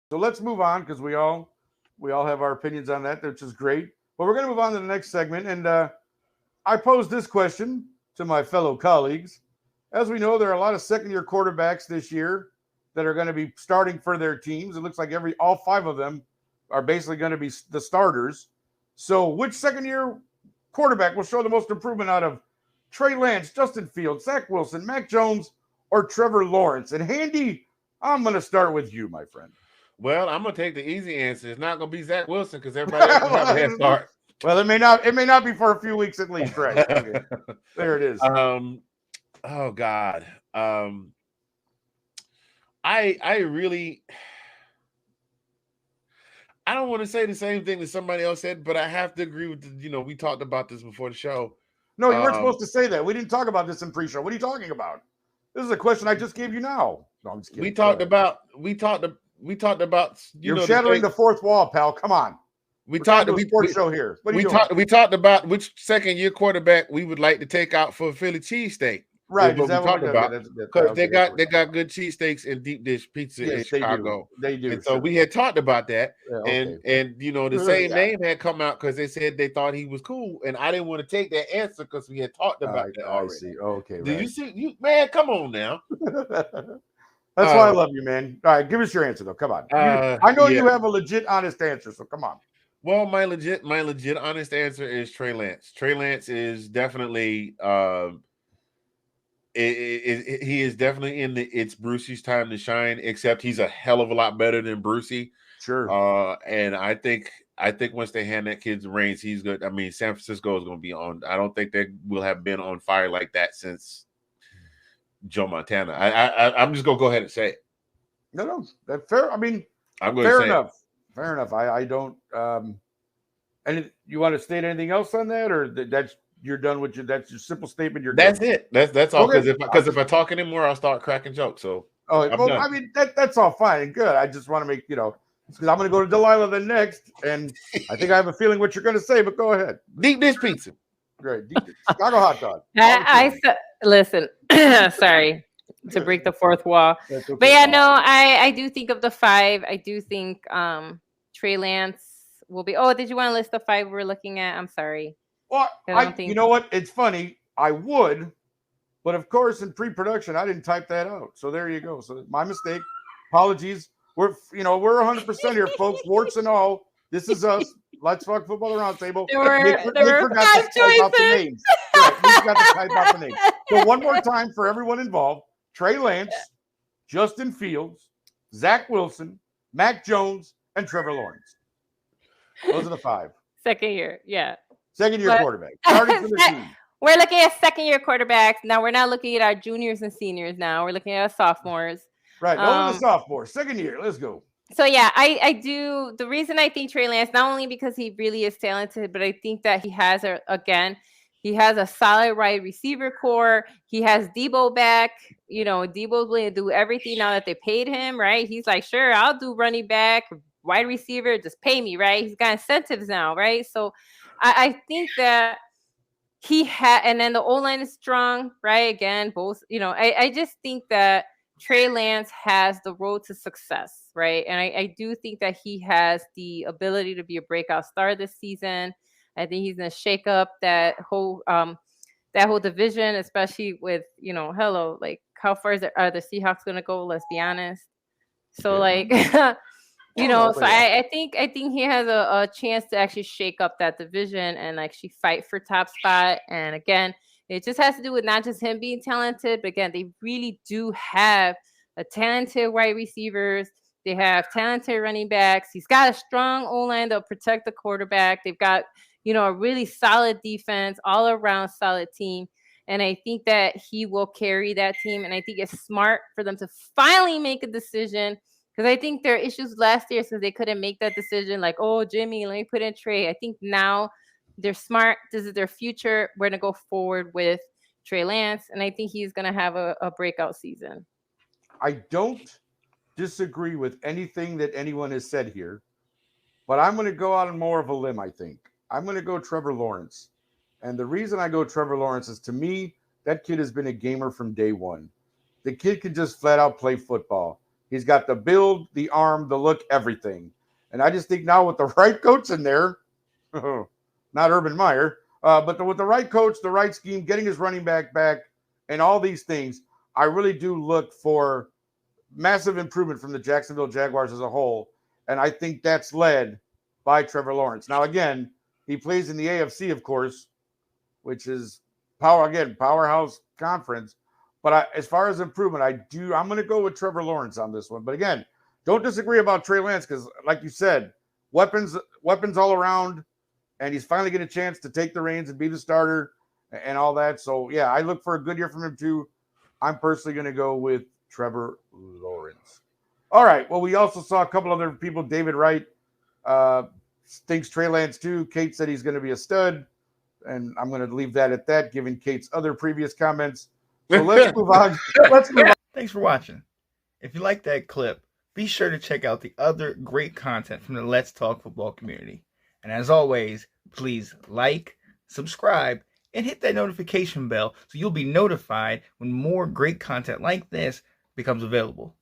So let's move on because we all have our opinions on that, which is great. But we're going to move on to the next segment, and I posed this question to my fellow colleagues. As we know, there are a lot of second-year quarterbacks this year that are going to be starting for their teams. It looks like all five of them are basically going to be the starters. So, which second-year quarterback will show the most improvement out of Trey Lance, Justin Fields, Zach Wilson, Mac Jones, or Trevor Lawrence? And Handy, I'm going to start with you, my friend. Well, I'm gonna take the easy answer. It's not gonna be Zach Wilson because everybody else will have a head start. Well, it may not be for a few weeks at least, right? Okay. There it is. Oh God. I really I don't want to say the same thing that somebody else said, but I have to agree with we talked about this before the show. No, you weren't supposed to say that. We didn't talk about this in pre-show. What are you talking about? This is a question I just gave you now. No, I'm just kidding. We talked about You're shattering the fourth wall, pal. Come on. We talked show here. We talked about which second year quarterback we would like to take out for a Philly cheesesteak. Right. Is that what we talked about? Because they got good cheesesteaks and deep dish pizza in Chicago. They do. And so we had talked about that. Yeah, and the same name had come out because they said they thought he was cool. And I didn't want to take that answer because we had talked about that already. I see. Okay. Do you see man, come on now. That's why I love you, man. All right, give us your answer though. Come on. I know you have a legit honest answer, so come on. Well, my legit honest answer is Trey Lance. Trey Lance is definitely he is definitely in it's Brucey's time to shine, except he's a hell of a lot better than Brucey. Sure. And I think once they hand that kid the reins, he's good. I mean, San Francisco is going to be on. I don't think they will have been on fire like that since Joe Montana. I'm just going to go ahead and say it. No, that's fair. I mean, I'm going to say enough. It. Fair enough. I don't. And you want to state anything else on that, or that's you're done with that's your simple statement. That's it. That's all. Because if I talk anymore, I'll start cracking jokes. So I mean that's all fine and good. I just want to make because I'm going to go to Delilah then next, and I think I have a feeling what you're going to say. But go ahead. Deep dish pizza. Great. Chicago hot dog. Listen. Sorry to break the fourth wall, okay. But yeah, no, I do think of the five. I do think Trey Lance will be. Oh, did you want to list the five we're looking at? I'm sorry. Well, you know what? It's funny. I would, but of course, in pre-production, I didn't type that out. So there you go. So my mistake. Apologies. We're 100% here, folks. Warts and all. This is us. Let's Talk Football Roundtable. There were five choices. We forgot to type out the names. So one more time for everyone involved: Trey Lance, Justin Fields, Zach Wilson, Mac Jones, and Trevor Lawrence. Those are the five. Second year, yeah. Second-year quarterback. Starting for the team. We're looking at second-year quarterbacks. Now, we're not looking at our juniors and seniors now. We're looking at our sophomores. Right. Those are the sophomores. Second year. Let's go. So, yeah, I do. The reason I think Trey Lance, not only because he really is talented, but I think that he has a solid wide receiver core. He has Debo back. Debo's willing to do everything now that they paid him, right? He's like, sure, I'll do running back, wide receiver, just pay me, right? He's got incentives now, right? So I think that he had, and then the O-line is strong, right? Again, both, I just think that Trey Lance has the road to success, right? And I do think that he has the ability to be a breakout star this season. I think he's going to shake up that whole division, especially with, how far are the Seahawks going to go? Let's be honest. So so I think he has a chance to actually shake up that division and actually fight for top spot. And again, it just has to do with not just him being talented, but again, they really do have a talented wide receivers. They have talented running backs. He's got a strong O-line that'll protect the quarterback. They've got, a really solid defense, all around solid team. And I think that he will carry that team. And I think it's smart for them to finally make a decision, because I think their issues last year since they couldn't make that decision, like, oh, Jimmy, let me put in Trey. I think now they're smart. This is their future. We're going to go forward with Trey Lance. And I think he's going to have a breakout season. I don't disagree with anything that anyone has said here, but I'm going to go out on more of a limb, I think. I'm going to go Trevor Lawrence. And the reason I go Trevor Lawrence is, to me, that kid has been a gamer from day one. The kid can just flat out play football. He's got the build, the arm, the look, everything. And I just think now with the right coach in there, not Urban Meyer, but with the right coach, the right scheme, getting his running back, and all these things, I really do look for massive improvement from the Jacksonville Jaguars as a whole. And I think that's led by Trevor Lawrence. Now, again, he plays in the AFC, of course, which is powerhouse conference. But as far as improvement, I'm going to go with Trevor Lawrence on this one. But again, don't disagree about Trey Lance because, like you said, weapons all around, and he's finally getting a chance to take the reins and be the starter and all that. So, yeah, I look for a good year from him too. I'm personally going to go with Trevor Lawrence. All right. Well, we also saw a couple other people. David Wright thinks Trey Lance too. Kate said he's going to be a stud. And I'm going to leave that at that, given Kate's other previous comments. So let's move on. Thanks for watching. If you like that clip, be sure to check out the other great content from the Let's Talk Football community. And as always, please like, subscribe, and hit that notification bell so you'll be notified when more great content like this becomes available.